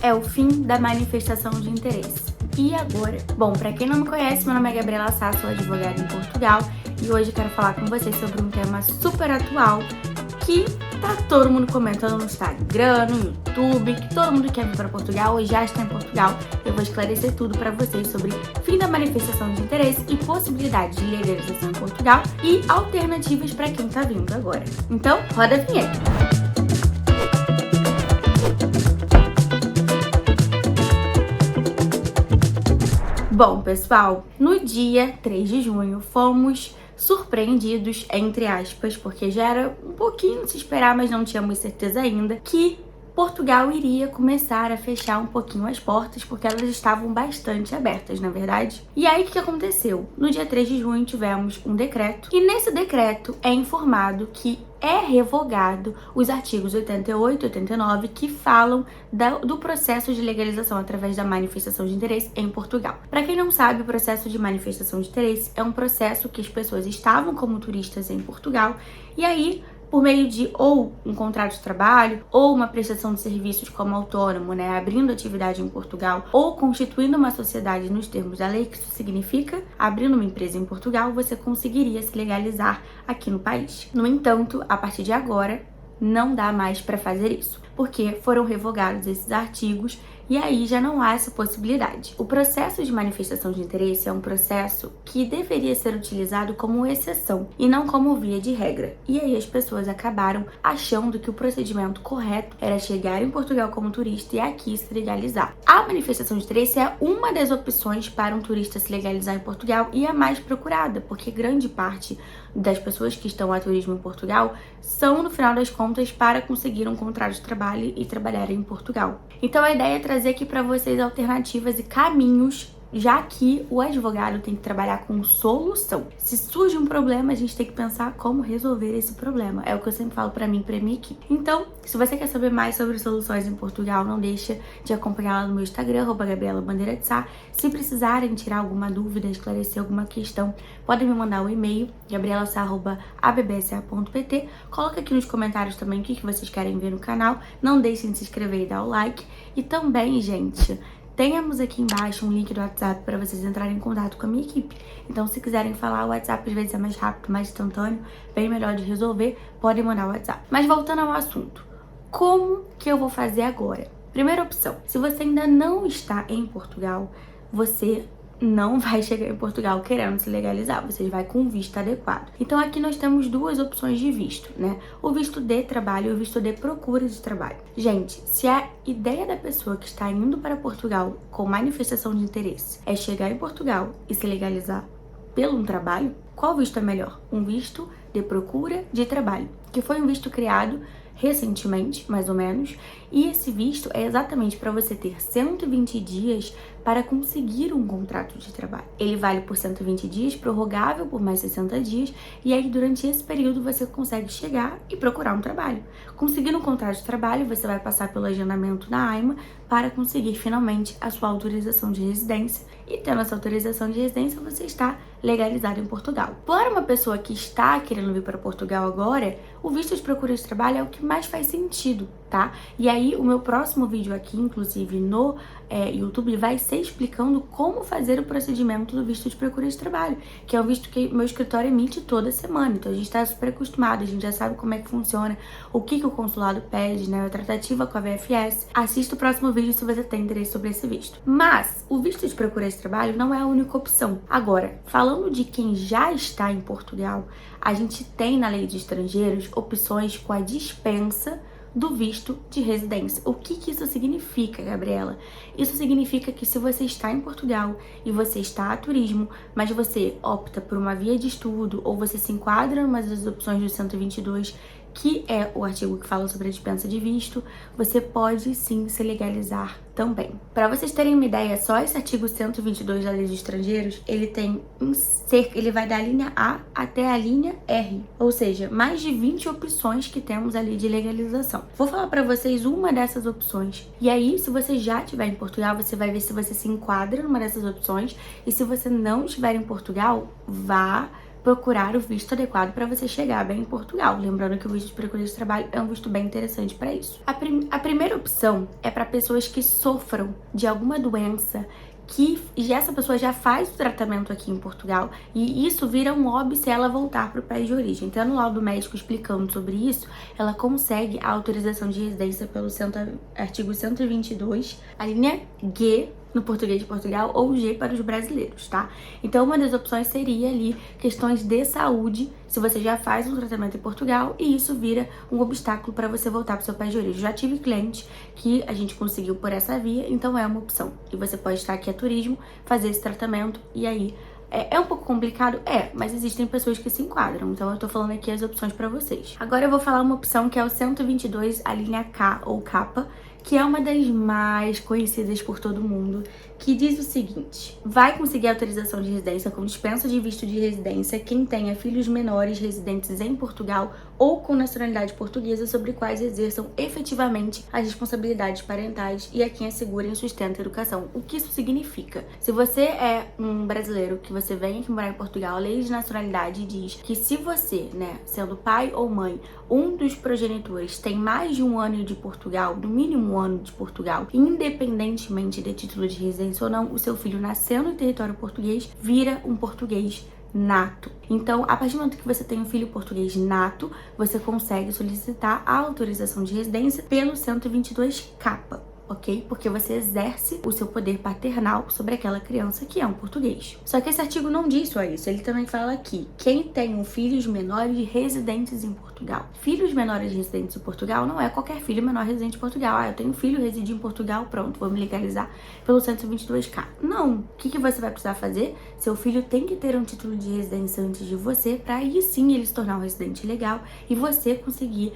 é o fim da manifestação de interesse. E agora? Bom, pra quem não me conhece, meu nome é Gabriela Sá, sou advogada em Portugal e hoje eu quero falar com vocês sobre um tema super atual que tá todo mundo comentando no Instagram, no YouTube, que todo mundo quer vir para Portugal ou já está em Portugal. Eu vou esclarecer tudo para vocês sobre fim da manifestação de interesse e possibilidades de legalização em Portugal e alternativas para quem tá vindo agora. Então, roda a vinheta! Bom, pessoal, no dia 3 de junho fomos surpreendidos, entre aspas, porque já era um pouquinho de se esperar, mas não tínhamos certeza ainda, que Portugal iria começar a fechar um pouquinho as portas, porque elas estavam bastante abertas, na verdade. E aí, o que aconteceu? No dia 3 de junho tivemos um decreto, e nesse decreto é informado que é revogado os artigos 88 e 89 que falam do processo de legalização através da manifestação de interesse em Portugal. Para quem não sabe, o processo de manifestação de interesse é um processo que as pessoas estavam como turistas em Portugal e aí, por meio de ou um contrato de trabalho ou uma prestação de serviços como autônomo, abrindo atividade em Portugal ou constituindo uma sociedade nos termos da lei, que isso significa abrindo uma empresa em Portugal, você conseguiria se legalizar aqui no país. No entanto, a partir de agora, não dá mais para fazer isso, porque foram revogados esses artigos e aí já não há essa possibilidade. O processo de manifestação de interesse é um processo que deveria ser utilizado como exceção e não como via de regra. E aí as pessoas acabaram achando que o procedimento correto era chegar em Portugal como turista e aqui se legalizar. A manifestação de interesse é uma das opções para um turista se legalizar em Portugal e é mais procurada, porque grande parte das pessoas que estão a turismo em Portugal são, no final das contas, para conseguir um contrato de trabalho e trabalhar em Portugal. Então a ideia é trazer aqui para vocês alternativas e caminhos, já que o advogado tem que trabalhar com solução. Se surge um problema, a gente tem que pensar como resolver esse problema. É o que eu sempre falo para mim e para minha equipe. Então, se você quer saber mais sobre soluções em Portugal, não deixa de acompanhar lá no meu Instagram, @GabrielaBandeiraDeSá. Se precisarem tirar alguma dúvida, esclarecer alguma questão, podem me mandar um e-mail, gabrielasa@abbsa.pt. Coloca aqui nos comentários também o que vocês querem ver no canal. Não deixem de se inscrever e dar o like. E também, gente, temos aqui embaixo um link do WhatsApp para vocês entrarem em contato com a minha equipe. Então, se quiserem falar, o WhatsApp às vezes é mais rápido, mais instantâneo, bem melhor de resolver, podem mandar o WhatsApp. Mas voltando ao assunto, como que eu vou fazer agora? Primeira opção, se você ainda não está em Portugal, você não vai chegar em Portugal querendo se legalizar, você vai com visto adequado. Então aqui nós temos duas opções de visto, O visto de trabalho e o visto de procura de trabalho. Gente, se a ideia da pessoa que está indo para Portugal com manifestação de interesse é chegar em Portugal e se legalizar pelo um trabalho, qual visto é melhor? Um visto de procura de trabalho, que foi um visto criado recentemente, mais ou menos, e esse visto é exatamente para você ter 120 dias para conseguir um contrato de trabalho. Ele vale por 120 dias, prorrogável por mais 60 dias, e aí durante esse período você consegue chegar e procurar um trabalho. Conseguindo um contrato de trabalho, você vai passar pelo agendamento na AIMA para conseguir finalmente a sua autorização de residência, e tendo essa autorização de residência, você está legalizado em Portugal. Para uma pessoa que está querendo vir para Portugal agora, o visto de procura de trabalho é o que mais faz sentido, tá? E aí, o meu próximo vídeo aqui, inclusive no YouTube, vai ser explicando como fazer o procedimento do visto de procura de trabalho, que é um visto que meu escritório emite toda semana. Então, a gente está super acostumado, a gente já sabe como é que funciona, o que o consulado pede, a tratativa com a VFS. Assista o próximo vídeo se você tem interesse sobre esse visto. Mas, o visto de procura de trabalho não é a única opção. Agora, falando de quem já está em Portugal, a gente tem na lei de estrangeiros opções com a dispensa do visto de residência. O que isso significa, Gabriela? Isso significa que se você está em Portugal e você está a turismo, mas você opta por uma via de estudo ou você se enquadra em uma das opções do 122, que é o artigo que fala sobre a dispensa de visto, você pode sim se legalizar também. Para vocês terem uma ideia, só esse artigo 122 da Lei de Estrangeiros, ele vai da linha A até a linha R, ou seja, mais de 20 opções que temos ali de legalização. Vou falar para vocês uma dessas opções, e aí, se você já estiver em Portugal, você vai ver se você se enquadra numa dessas opções, e se você não estiver em Portugal, vá procurar o visto adequado para você chegar bem em Portugal. Lembrando que o visto de procura de trabalho é um visto bem interessante para isso. A primeira opção é para pessoas que sofram de alguma doença que essa pessoa já faz o tratamento aqui em Portugal e isso vira um óbito se ela voltar para o país de origem. Então, no laudo médico explicando sobre isso, ela consegue a autorização de residência pelo artigo 122, a linha G no português de Portugal ou G para os brasileiros, tá? Então, uma das opções seria ali questões de saúde, se você já faz um tratamento em Portugal e isso vira um obstáculo para você voltar para o seu país de origem. Já tive cliente que a gente conseguiu por essa via, então é uma opção. E você pode estar aqui a turismo, fazer esse tratamento e aí é um pouco complicado? Mas existem pessoas que se enquadram, então eu tô falando aqui as opções pra vocês. Agora eu vou falar uma opção que é o 122, a linha K ou K, que é uma das mais conhecidas por todo mundo, que diz o seguinte: vai conseguir autorização de residência com dispensa de visto de residência quem tenha filhos menores residentes em Portugal ou com nacionalidade portuguesa sobre quais exerçam efetivamente as responsabilidades parentais e a quem assegurem e sustentem a educação. O que isso significa? Se você é um brasileiro que você vem aqui morar em Portugal, a lei de nacionalidade diz que se você, sendo pai ou mãe, um dos progenitores tem mais de um ano de Portugal, no mínimo um ano de Portugal, independentemente de título de residência ou não, o seu filho nascendo em território português vira um português nato. Então, a partir do momento que você tem um filho português nato, você consegue solicitar a autorização de residência pelo 122K. Ok? Porque você exerce o seu poder paternal sobre aquela criança que é um português. Só que esse artigo não diz só isso, ele também fala aqui: quem tem filhos menores residentes em Portugal. Filhos menores residentes em Portugal não é qualquer filho menor residente em Portugal. Eu tenho um filho reside em Portugal, pronto, vou me legalizar pelo 122K. Não. O que você vai precisar fazer? Seu filho tem que ter um título de residência antes de você, para aí sim ele se tornar um residente legal e você conseguir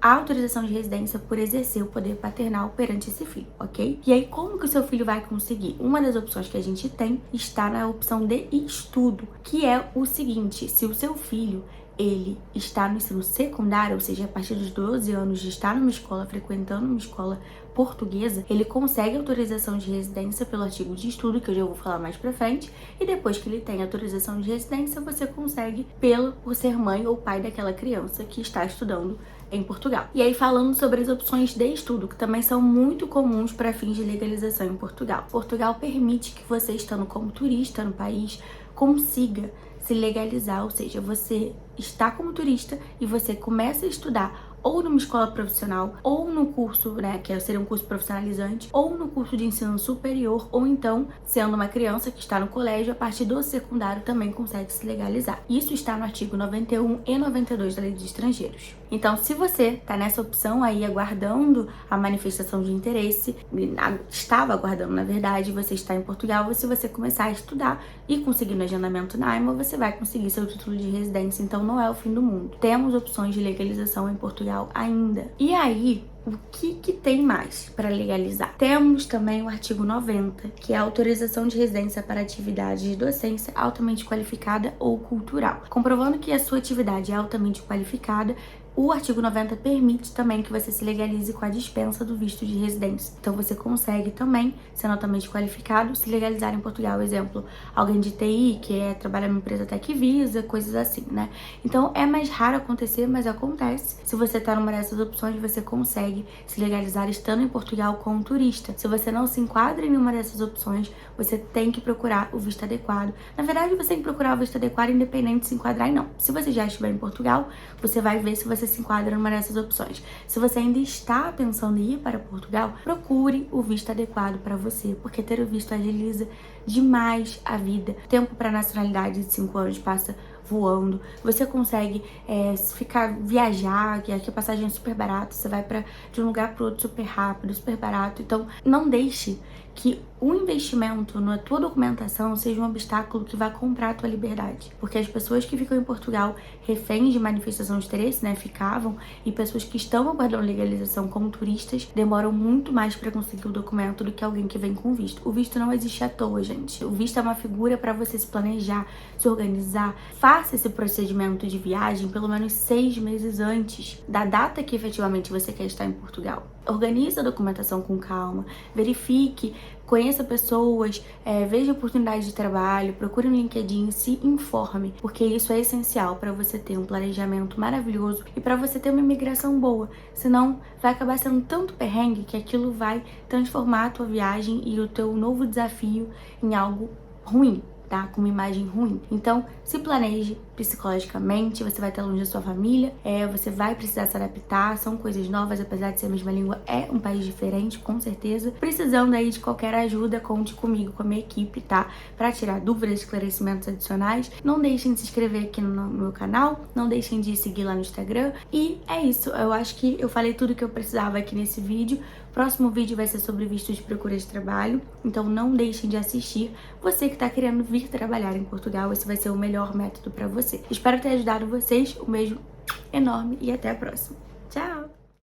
a autorização de residência por exercer o poder paternal perante esse filho, ok? E aí, como que o seu filho vai conseguir? Uma das opções que a gente tem está na opção de estudo, que é o seguinte: se o seu filho ele está no ensino secundário, ou seja, a partir dos 12 anos de estar numa escola, frequentando uma escola portuguesa, ele consegue autorização de residência pelo artigo de estudo, que eu já vou falar mais pra frente, e depois que ele tem autorização de residência, você consegue por ser mãe ou pai daquela criança que está estudando em Portugal. E aí, falando sobre as opções de estudo, que também são muito comuns para fins de legalização em Portugal. Portugal permite que você, estando como turista no país, consiga se legalizar, ou seja, você está como turista e você começa a estudar ou numa escola profissional, ou no curso, que seria um curso profissionalizante, ou no curso de ensino superior, ou então, sendo uma criança que está no colégio, a partir do secundário também consegue se legalizar. Isso está no artigo 91 e 92 da Lei dos Estrangeiros. Então, se você está nessa opção aí, aguardando a manifestação de interesse, estava aguardando, na verdade, você está em Portugal, se você começar a estudar e conseguir no agendamento na AIMA, você vai conseguir seu título de residência, então não é o fim do mundo. Temos opções de legalização em Portugal ainda. E aí, o que tem mais para legalizar? Temos também o artigo 90, que é a autorização de residência para atividade de docência altamente qualificada ou cultural. Comprovando que a sua atividade é altamente qualificada, o artigo 90 permite também que você se legalize com a dispensa do visto de residência. Então você consegue também, sendo altamente qualificado, se legalizar em Portugal. Exemplo, alguém de TI que trabalha numa empresa Tecvisa, coisas assim, Então é mais raro acontecer, mas acontece. Se você tá numa dessas opções, você consegue se legalizar estando em Portugal como turista. Se você não se enquadra em nenhuma dessas opções, você tem que procurar o visto adequado. Na verdade, você tem que procurar o visto adequado independente de se enquadrar ou não. Se você já estiver em Portugal, você vai ver se você se enquadra numa dessas opções. Se você ainda está pensando em ir para Portugal, procure o visto adequado para você, porque ter o visto agiliza demais a vida. O tempo para nacionalidade de 5 anos passa voando, você consegue viajar, que aqui a passagem é super barata, você vai de um lugar para outro super rápido, super barato. Então não deixe que o investimento na tua documentação seja um obstáculo que vá comprar a tua liberdade. Porque as pessoas que ficam em Portugal reféns de manifestação de interesse, ficavam, e pessoas que estão aguardando legalização como turistas demoram muito mais para conseguir o documento do que alguém que vem com visto. O visto não existe à toa, gente. O visto é uma figura para você se planejar, se organizar. faça esse procedimento de viagem pelo menos 6 meses antes da data que efetivamente você quer estar em Portugal. Organize a documentação com calma, verifique, conheça pessoas, veja oportunidades de trabalho, procure no LinkedIn, se informe, porque isso é essencial para você ter um planejamento maravilhoso e para você ter uma imigração boa. Senão, vai acabar sendo tanto perrengue que aquilo vai transformar a tua viagem e o teu novo desafio em algo ruim. Tá? Com uma imagem ruim. Então, se planeje psicologicamente, você vai estar longe da sua família, você vai precisar se adaptar, são coisas novas, apesar de ser a mesma língua, é um país diferente, com certeza. Precisando aí de qualquer ajuda, conte comigo, com a minha equipe, tá? Pra tirar dúvidas, esclarecimentos adicionais. Não deixem de se inscrever aqui no meu canal, não deixem de seguir lá no Instagram. E é isso, eu acho que eu falei tudo que eu precisava aqui nesse vídeo. Próximo vídeo vai ser sobre visto de procura de trabalho, então não deixem de assistir. Você que tá querendo vir trabalhar em Portugal, esse vai ser o melhor método pra você. Espero ter ajudado vocês, um beijo enorme e até a próxima. Tchau!